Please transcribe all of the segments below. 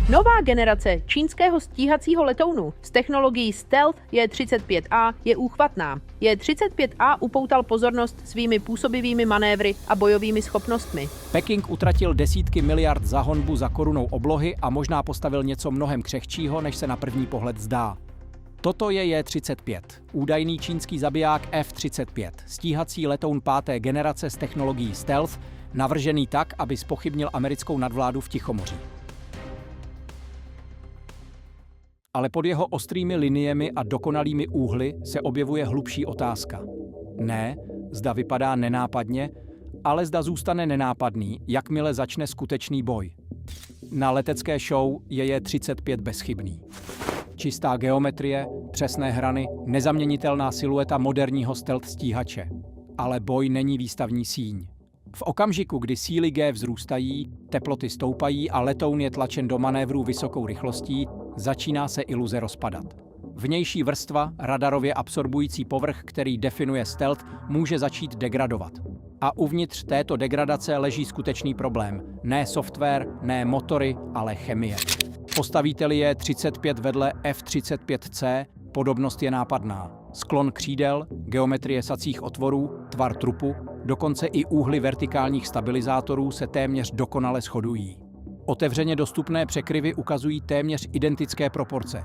Nová generace čínského stíhacího letounu s technologií Stealth J-35A je úchvatná. J-35A upoutal pozornost svými působivými manévry a bojovými schopnostmi. Peking utratil desítky miliard za honbu za korunou oblohy a možná postavil něco mnohem křehčího, než se na první pohled zdá. Toto je J-35, údajný čínský zabiják F-35, stíhací letoun 5. generace s technologií Stealth, navržený tak, aby zpochybnil americkou nadvládu v Tichomoří. Ale pod jeho ostrými liniemi a dokonalými úhly se objevuje hlubší otázka. Ne, zda vypadá nenápadně, ale zda zůstane nenápadný, jakmile začne skutečný boj. Na letecké show je J-35 bezchybný. Čistá geometrie, přesné hrany, nezaměnitelná silueta moderního stealth stíhače. Ale boj není výstavní síň. V okamžiku, kdy síly G vzrůstají, teploty stoupají a letoun je tlačen do manévrů vysokou rychlostí, začíná se iluze rozpadat. Vnější vrstva, radarově absorbující povrch, který definuje stealth, může začít degradovat. A uvnitř této degradace leží skutečný problém. Ne software, ne motory, ale chemie. Postavíte-li J-35 vedle F-35C, podobnost je nápadná. Sklon křídel, geometrie sacích otvorů, tvar trupu, dokonce i úhly vertikálních stabilizátorů se téměř dokonale shodují. Otevřeně dostupné překryvy ukazují téměř identické proporce.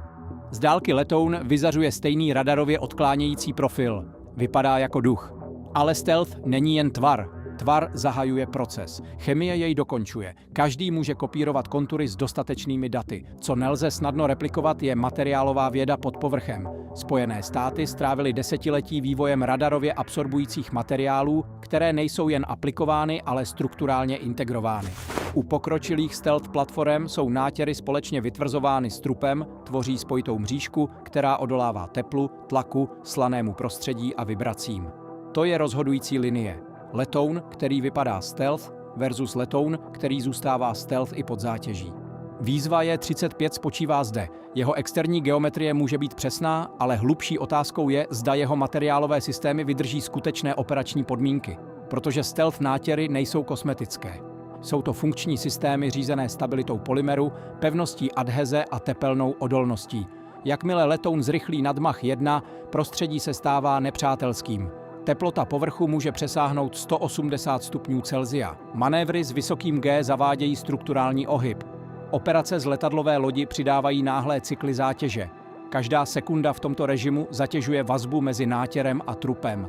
Z dálky letoun vyzařuje stejný radarově odklánějící profil. Vypadá jako duch. Ale stealth není jen tvar. Tvar zahajuje proces. Chemie jej dokončuje. Každý může kopírovat kontury s dostatečnými daty. Co nelze snadno replikovat, je materiálová věda pod povrchem. Spojené státy strávily desetiletí vývojem radarově absorbujících materiálů, které nejsou jen aplikovány, ale strukturálně integrovány. U pokročilých stealth platform jsou nátěry společně vytvrzovány s trupem, tvoří spojitou mřížku, která odolává teplu, tlaku, slanému prostředí a vibracím. To je rozhodující linie. Letoun, který vypadá stealth, versus letoun, který zůstává stealth i pod zátěží. Výzva J-35 spočívá zde. Jeho externí geometrie může být přesná, ale hlubší otázkou je, zda jeho materiálové systémy vydrží skutečné operační podmínky. Protože stealth nátěry nejsou kosmetické. Jsou to funkční systémy řízené stabilitou polymeru, pevností adheze a tepelnou odolností. Jakmile letoun zrychlí nad Mach 1, prostředí se stává nepřátelským. Teplota povrchu může přesáhnout 180 stupňů Celsia. Manévry s vysokým G zavádějí strukturální ohyb. Operace z letadlové lodi přidávají náhlé cykly zátěže. Každá sekunda v tomto režimu zatěžuje vazbu mezi nátěrem a trupem.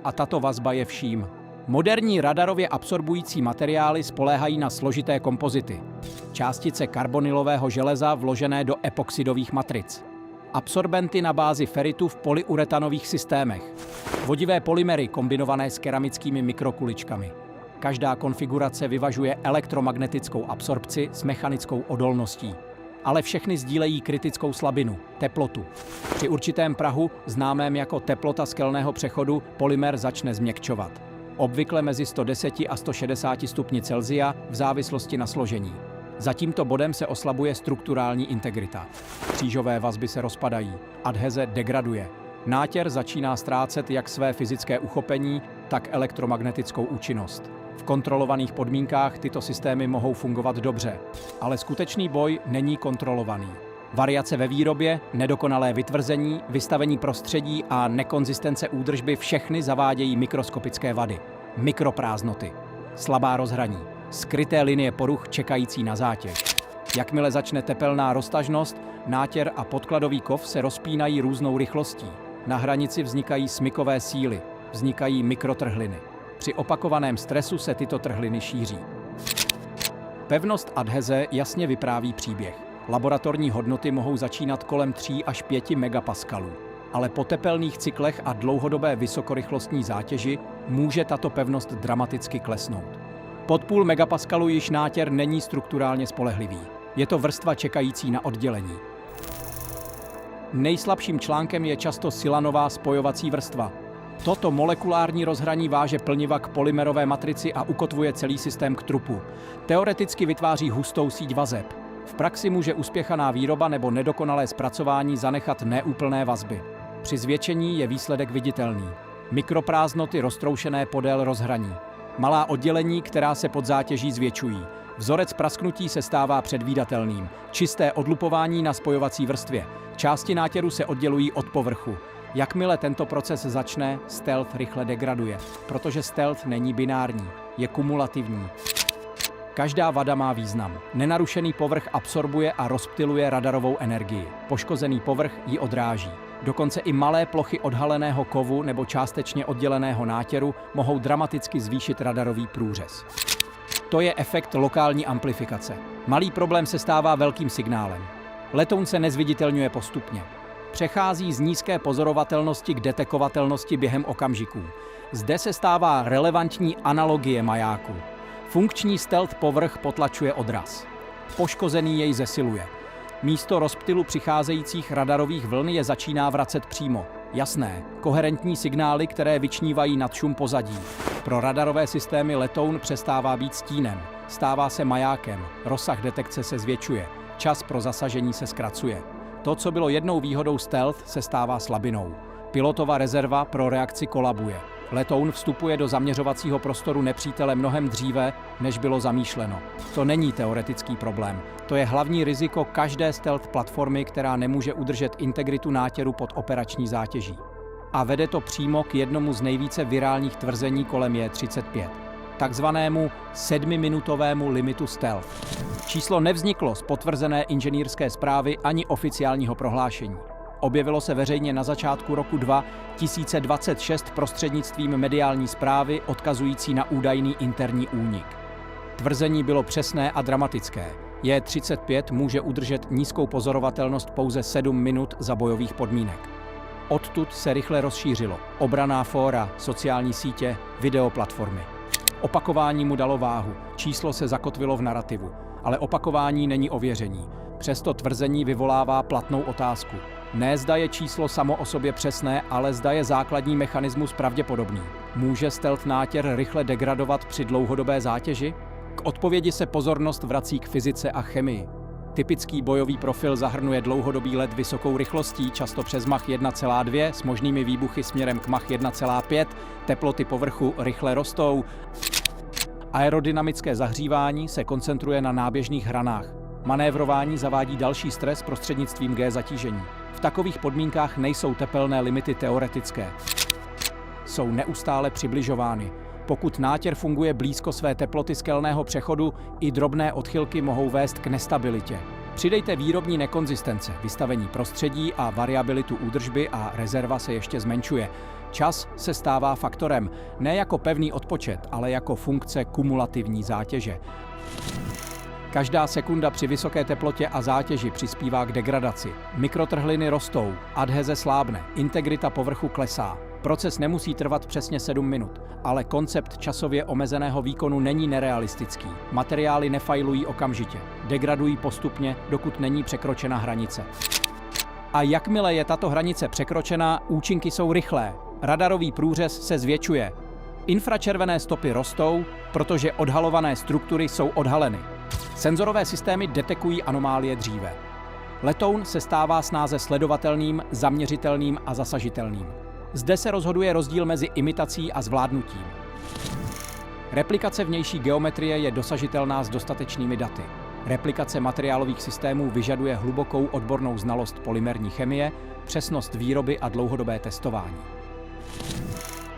A tato vazba je vším. Moderní radarově absorbující materiály spoléhají na složité kompozity. Částice karbonylového železa vložené do epoxidových matric. Absorbenty na bázi feritu v polyuretanových systémech. Vodivé polymery kombinované s keramickými mikrokuličkami. Každá konfigurace vyvažuje elektromagnetickou absorpci s mechanickou odolností. Ale všechny sdílejí kritickou slabinu, teplotu. Při určitém prahu, známém jako teplota skelného přechodu, polymer začne změkčovat. Obvykle mezi 110 a 160 stupni Celsia v závislosti na složení. Za tímto bodem se oslabuje strukturální integrita. Křížové vazby se rozpadají, adheze degraduje. Nátěr začíná ztrácet jak své fyzické uchopení, tak elektromagnetickou účinnost. V kontrolovaných podmínkách tyto systémy mohou fungovat dobře, ale skutečný boj není kontrolovaný. Variace ve výrobě, nedokonalé vytvrzení, vystavení prostředí a nekonzistence údržby všechny zavádějí mikroskopické vady, mikroprázdnoty, slabá rozhraní, skryté linie poruch čekající na zátěž. Jakmile začne tepelná roztažnost, nátěr a podkladový kov se rozpínají různou rychlostí. Na hranici vznikají smykové síly, vznikají mikrotrhliny. Při opakovaném stresu se tyto trhliny šíří. Pevnost adheze jasně vypráví příběh. Laboratorní hodnoty mohou začínat kolem 3 až 5 megapaskalů, ale po tepelných cyklech a dlouhodobé vysokorychlostní zátěži může tato pevnost dramaticky klesnout. Pod půl megapaskalu již nátěr není strukturálně spolehlivý. Je to vrstva čekající na oddělení. Nejslabším článkem je často silanová spojovací vrstva. Toto molekulární rozhraní váže plniva k polymerové matrici a ukotvuje celý systém k trupu. Teoreticky vytváří hustou síť vazeb. V praxi může uspěchaná výroba nebo nedokonalé zpracování zanechat neúplné vazby. Při zvětšení je výsledek viditelný. Mikroprázdnoty roztroušené podél rozhraní. Malá oddělení, která se pod zátěží zvětšují. Vzorec prasknutí se stává předvídatelným. Čisté odlupování na spojovací vrstvě. Části nátěru se oddělují od povrchu. Jakmile tento proces začne, stealth rychle degraduje, protože stealth není binární, je kumulativní. Každá vada má význam. Nenarušený povrch absorbuje a rozptyluje radarovou energii. Poškozený povrch ji odráží. Dokonce i malé plochy odhaleného kovu nebo částečně odděleného nátěru mohou dramaticky zvýšit radarový průřez. To je efekt lokální amplifikace. Malý problém se stává velkým signálem. Letoun se nezviditelňuje postupně. Přechází z nízké pozorovatelnosti k detekovatelnosti během okamžiků. Zde se stává relevantní analogie majáku. Funkční stealth povrch potlačuje odraz. Poškozený jej zesiluje. Místo rozptylu přicházejících radarových vln je začíná vracet přímo. Jasné, koherentní signály, které vyčnívají nad šum pozadí. Pro radarové systémy letoun přestává být stínem. Stává se majákem, rozsah detekce se zvětšuje, čas pro zasažení se zkracuje. To, co bylo jednou výhodou stealth, se stává slabinou. Pilotova rezerva pro reakci kolabuje. Letoun vstupuje do zaměřovacího prostoru nepřítele mnohem dříve, než bylo zamýšleno. To není teoretický problém. To je hlavní riziko každé stealth platformy, která nemůže udržet integritu nátěru pod operační zátěží. A vede to přímo k jednomu z nejvíce virálních tvrzení kolem J35. Takzvanému 7minutovému limitu stealth. Číslo nevzniklo z potvrzené inženýrské zprávy ani oficiálního prohlášení. Objevilo se veřejně na začátku roku 2026 prostřednictvím mediální zprávy odkazující na údajný interní únik. Tvrzení bylo přesné a dramatické. J35 může udržet nízkou pozorovatelnost pouze 7 minut za bojových podmínek. Odtud se rychle rozšířilo. Obranná fóra, sociální sítě, videoplatformy. Opakování mu dalo váhu, číslo se zakotvilo v narrativu, ale opakování není ověření. Přesto tvrzení vyvolává platnou otázku. Ne zda je číslo samo o sobě přesné, ale zda je základní mechanismus pravděpodobný. Může stealth nátěr rychle degradovat při dlouhodobé zátěži? K odpovědi se pozornost vrací k fyzice a chemii. Typický bojový profil zahrnuje dlouhodobý let vysokou rychlostí, často přes Mach 1,2 s možnými výbuchy směrem k Mach 1,5, teploty povrchu rychle rostou. Aerodynamické zahřívání se koncentruje na náběžných hranách. Manévrování zavádí další stres prostřednictvím G zatížení. V takových podmínkách nejsou tepelné limity teoretické. Jsou neustále přibližovány. Pokud nátěr funguje blízko své teploty skelného přechodu, i drobné odchylky mohou vést k nestabilitě. Přidejte výrobní nekonzistence, vystavení prostředí a variabilitu údržby a rezerva se ještě zmenšuje. Čas se stává faktorem, ne jako pevný odpočet, ale jako funkce kumulativní zátěže. Každá sekunda při vysoké teplotě a zátěži přispívá k degradaci. Mikrotrhliny rostou, adheze slábne, integrita povrchu klesá. Proces nemusí trvat přesně 7 minut, ale koncept časově omezeného výkonu není nerealistický. Materiály nefajlují okamžitě, degradují postupně, dokud není překročena hranice. A jakmile je tato hranice překročena, účinky jsou rychlé. Radarový průřez se zvětšuje. Infračervené stopy rostou, protože odhalované struktury jsou odhaleny. Senzorové systémy detekují anomálie dříve. Letoun se stává snáze sledovatelným, zaměřitelným a zasažitelným. Zde se rozhoduje rozdíl mezi imitací a zvládnutím. Replikace vnější geometrie je dosažitelná s dostatečnými daty. Replikace materiálových systémů vyžaduje hlubokou odbornou znalost polymerní chemie, přesnost výroby a dlouhodobé testování.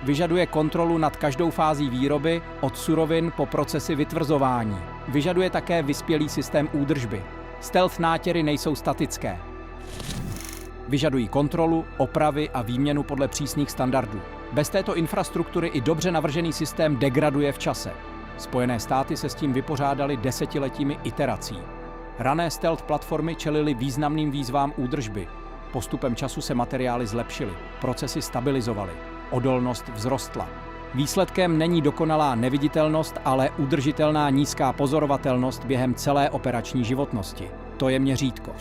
Vyžaduje kontrolu nad každou fází výroby, od surovin po procesy vytvrzování. Vyžaduje také vyspělý systém údržby. Stealth nátěry nejsou statické. Vyžadují kontrolu, opravy a výměnu podle přísných standardů. Bez této infrastruktury i dobře navržený systém degraduje v čase. Spojené státy se s tím vypořádaly desetiletími iterací. Rané stealth platformy čelily významným výzvám údržby. Postupem času se materiály zlepšily, procesy stabilizovaly, odolnost vzrostla. Výsledkem není dokonalá neviditelnost, ale udržitelná nízká pozorovatelnost během celé operační životnosti. To je měřítko.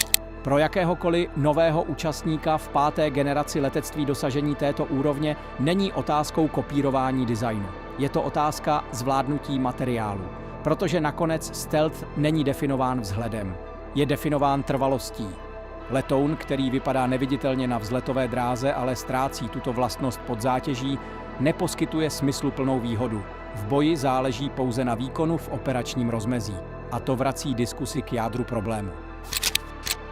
Pro jakéhokoliv nového účastníka v 5. generaci letectví dosažení této úrovně není otázkou kopírování designu. Je to otázka zvládnutí materiálu, protože nakonec stealth není definován vzhledem, je definován trvalostí. Letoun, který vypadá neviditelně na vzletové dráze, ale ztrácí tuto vlastnost pod zátěží, neposkytuje smysluplnou výhodu. V boji záleží pouze na výkonu v operačním rozmezí. A to vrací diskusi k jádru problému.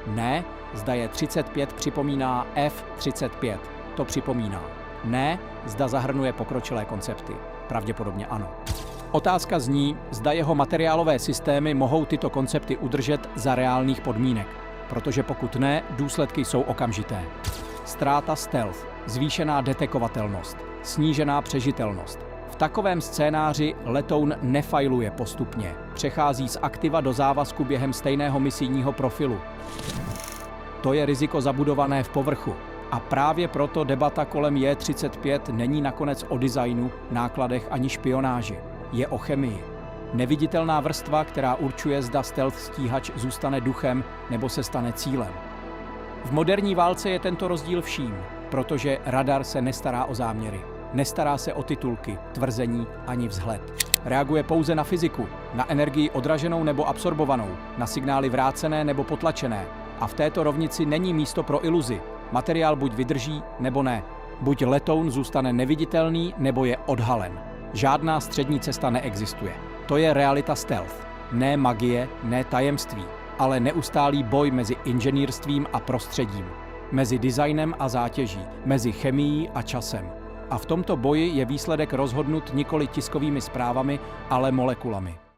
Ne, zda je 35 připomíná F-35. To připomíná. Ne, zda zahrnuje pokročilé koncepty. Pravděpodobně ano. Otázka zní, zda jeho materiálové systémy mohou tyto koncepty udržet za reálných podmínek. Protože pokud ne, důsledky jsou okamžité. Ztráta stealth, zvýšená detekovatelnost, snížená přežitelnost. V takovém scénáři letoun nefajluje postupně. Přechází z aktiva do závazku během stejného misijního profilu. To je riziko zabudované v povrchu. A právě proto debata kolem J-35 není nakonec o designu, nákladech ani špionáži. Je o chemii. Neviditelná vrstva, která určuje, zda stealth stíhač zůstane duchem nebo se stane cílem. V moderní válce je tento rozdíl vším, protože radar se nestará o záměry. Nestará se o titulky, tvrzení ani vzhled. Reaguje pouze na fyziku, na energii odraženou nebo absorbovanou, na signály vrácené nebo potlačené. A v této rovnici není místo pro iluzi. Materiál buď vydrží, nebo ne. Buď letoun zůstane neviditelný, nebo je odhalen. Žádná střední cesta neexistuje. To je realita stealth. Ne magie, ne tajemství, ale neustálý boj mezi inženýrstvím a prostředím. Mezi designem a zátěží, mezi chemií a časem. A v tomto boji je výsledek rozhodnut nikoli tiskovými zprávami, ale molekulami.